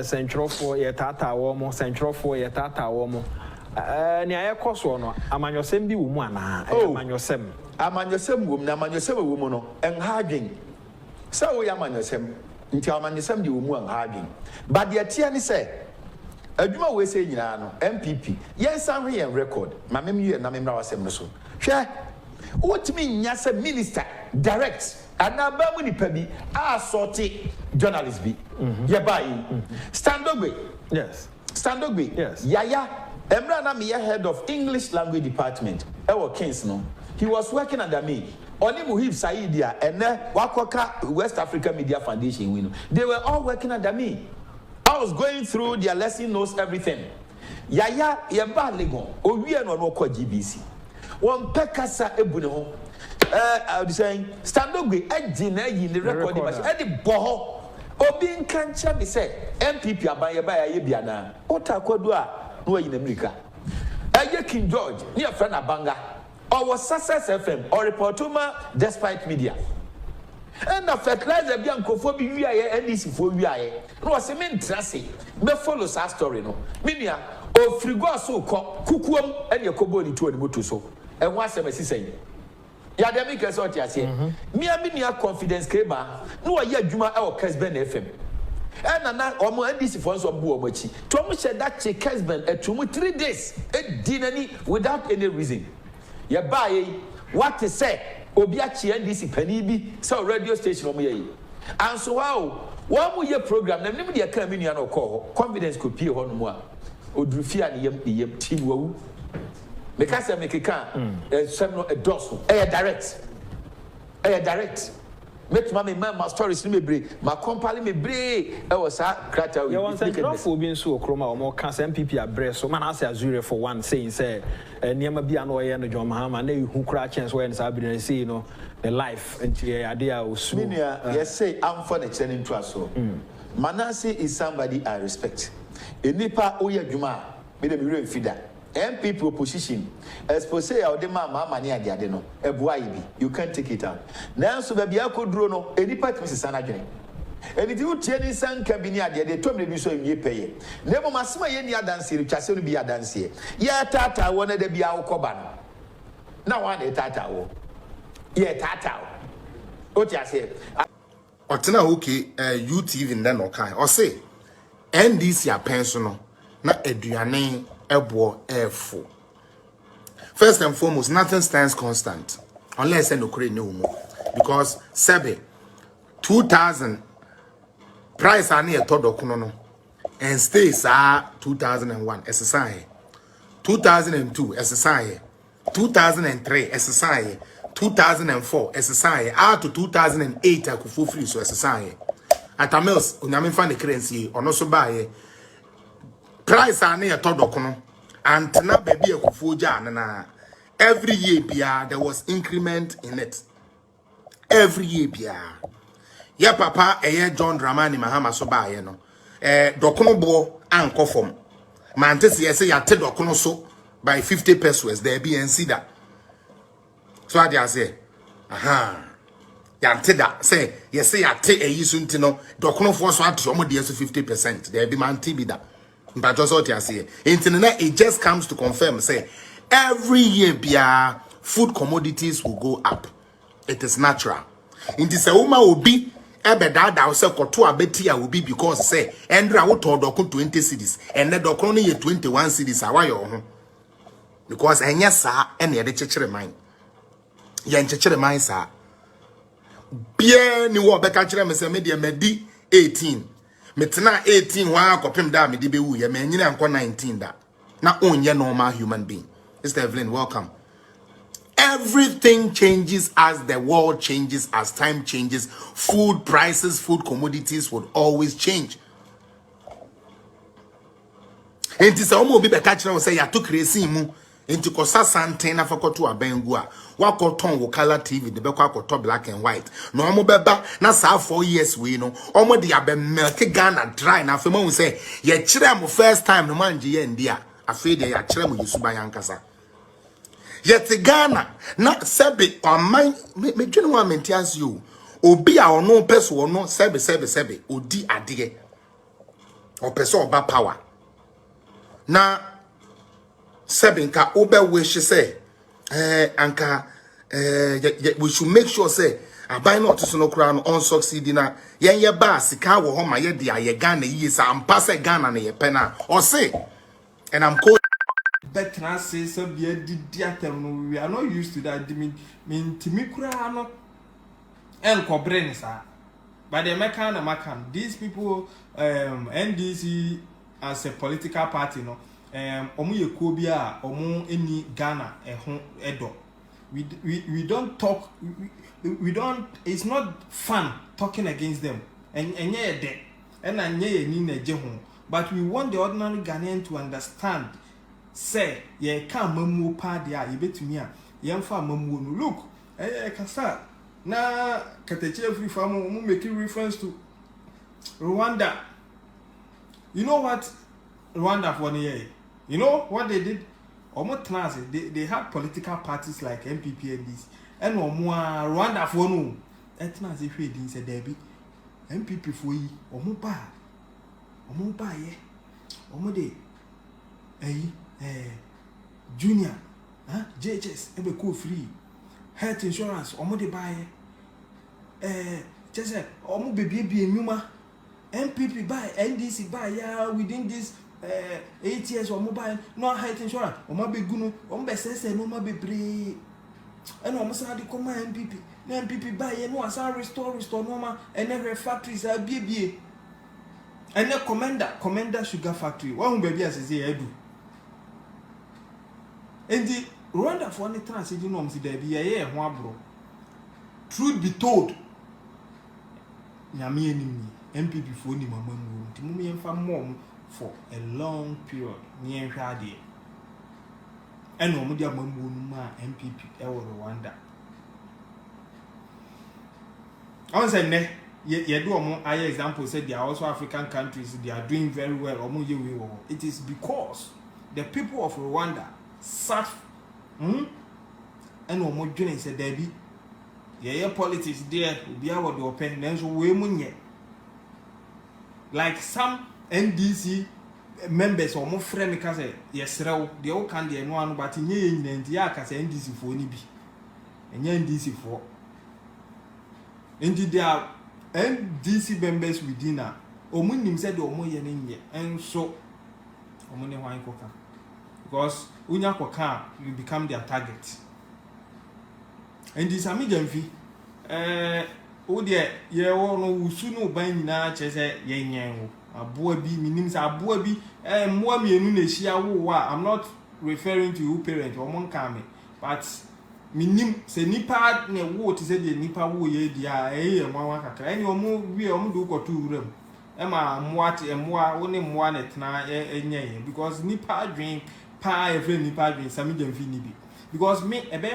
Central for your tata womo, Central for your tata womo. Near Coswo, Amanyosem be woman, Amanyosem woman, Amanyosem woman, and hugging. So we Amanyosem, until Amanyosem the woman hugging. But the Atiani say, Aduma we say, MPP, yes, I'm here record. My memory and Namina was so. Share what mean, yes, a minister, direct. And now, Bamuni Pebi, our sorty journalist be. Yabai. Standogbe. Yes. Standogbe. Yes. Yaya. Emra Namiya, head of English language department. Ewo Kings no. He was working under me. Oni Muhib Saidia and Wakoka West Africa Media Foundation. We know. They were all working under me. I was going through their lesson notes, everything. Yaya Yaba Legon. Owie no no kwa GBC. One pekasa ebuneho. I was saying, stand up with Edina in the record. Eddie Boho, Obin Cancha, me say, MPP abaya Biana. What I could do, no in America. King George, near friend Abanga, or was Success FM, or Reportuma, despite media. And the fertilizer Bianco for NDC for VIA. No, was a main trassy. Me follows our story, no. Minia, or Frigo so Kukum, and your Koboni to a Mutuso. And what's a saying? Ya dem make us what you say. Me a me confidence keba. No ya adwuma e o Kesben FM. E na omo NDC for so bu omo chi. To omo she that che Kesben etumu 3 days. E dinani without any reason. Ya ba ye what to say obi a chi NDC pani bi say radio station omo ye. And so wow, one mo ye program na nim de ka me nua na call confidence ko pie ho no mo a odrufia ne yem team wawu. Because I make a car, a dorsal, direct. Make my stories me break. My company me break. I was a crater. You want to be so chroma or more cancer MPP abreast. So man, I say Azure for one saying, say, near my be annoyed and John Mahama, and who cratchings when Sabine say, you know, the life and the idea was soon. Yes, say, I'm for the training trust. Manasi is somebody I respect. A nipa Oya Juma, made a mirror feeder. MP proposition expose ya de mama ne ade ade no eboa yi bi you can't take it out now so baby akoduro no eni part Mrs. Sanadwen eni ti utie ni sanka bi ni ade de tom ne bi so enye peye na mo masema ye ni adanse retwase no bi adanse ye tata wo na da bi awokoba no na wa na tata wo ye tata wo o ti ase otena okay UTV nda no kai o say NDC apenso no na aduane ebo efo. First and foremost, nothing stands constant unless no create no more, because 2000 price are near todo no and stays are 2001 SSI 2002 SSI 2003 SSI 2004 SSI out to 2008 I could full free so SSI at Amels unyame fan the currency or no so buy price are near Todokono and na baby a kufuja na every year bia there was increment in it. Every year bia. Ya papa John Dramani Mahama so ba ye no. Dokono bo anko form. Mante say ya te dokono so by 50 pesos there be and see that. So I say aha. Ya te da say yes say ya te yisunti no dokono for so at omo dey so 50% there be man be that. But just what you say, it just comes to confirm, say, every year, bia, food commodities will go up. It is natural. In this woman will be, ebedada say koto abetia will be because say, Andra will told 20 cities, and the dokoni 21 cities are why you because and yes, sir, and the church mind. Yan church mind, sir. Bien, you walk back at them, say, media medi 18. Metena 18 wa kopem da me de be wu ye me nyina anko 19 da na onye normal human being. Mr. Evelyn, welcome. Everything changes as the world changes, as time changes. Food prices, food commodities would always change. Enti se omo bi be ka kire wo say ya to kresi mu enti kosa santen na fakoto abengu a wakoton wo color TV de be kwa akoto black and white no omo beba na sa 4 years we no omo de abe milk Ghana dry na afema wo say ye kire am first time no manje ye ndia afi de ya kire mu yesuba yankasa yet Ghana na sebe oman me dwene wa mentias you obi a ono peso ono sebe odi ade or person oba power na sebinka obe wish say anka we should make sure say abai not to no crown on succeed na ye ba sika wo ho ma ye dia ye Ghana yi sa ampa se Ghana na ye pena or say and I'm cold better say so be diatem we are not used to that mean timi kura no enko brain sa but the American na makan these people NDC as a political party no omu ye ko bia omu eni Ghana ehun edo we don't talk we don't it's not fun talking against them and enye de and anye ni na je ho but we want the ordinary Ghanaian to understand say ye can mamu pa dia ye betumi a ye mfa mamu no look kasa na kateche free farm making reference to Rwanda. You know what Rwanda for year? You know what they did? They had political parties like MPP and this and Rwanda for no etnas if we didn't say Debbie MPP for yi omo ba ye omo de junior JHS ebe ko free health insurance omo de buy just omo baby enuma MPP buy NDC buy ya within this 8 years omo buy no health insurance omo be gunu omo be sese no ma bebre and omo sa de come MPP na MPP buy ye no asa restore no ma and factories are bie and the commander sugar factory one baby as say edu and the Rwanda for any transition norms there be ye ho abro truth be told nyame enimi MPP for ni mama mu ntimu me mfa mom for a long period ni enhwa ade and omo dia mamu ma MPP e wo Rwanda on say ne ye do omo aye example say there are also African countries they are doing very well omo ye we wo it is because the people of Rwanda sat and omo dwene say there be ye politics there obi a wo de open nanso we munye like some NDC members omo frɛ me ka say yesrew de o kan de no anu but nye ye nyina nti ya ka say NDC fo ni bi enye NDC fo enti there are NDC members within a omo nim say de omo ye ne nye enso omo ne hwan koka because unya koka you become their target and this amijamfi o de ye wo no wusu no ban nyina chese ye nyen wo aboa bi minim say aboa bi moa mienu na hia wo a I'm not referring to you parent or mon kame but minim say nipa na wo te say de nipa wo ye dia ye moa kakra eni omo wi omo do ko to wuram ma moa te moa wo ne moa na tena enye because nipa adwen pa e friend nipa adwen samijamfi ni bi because me ebe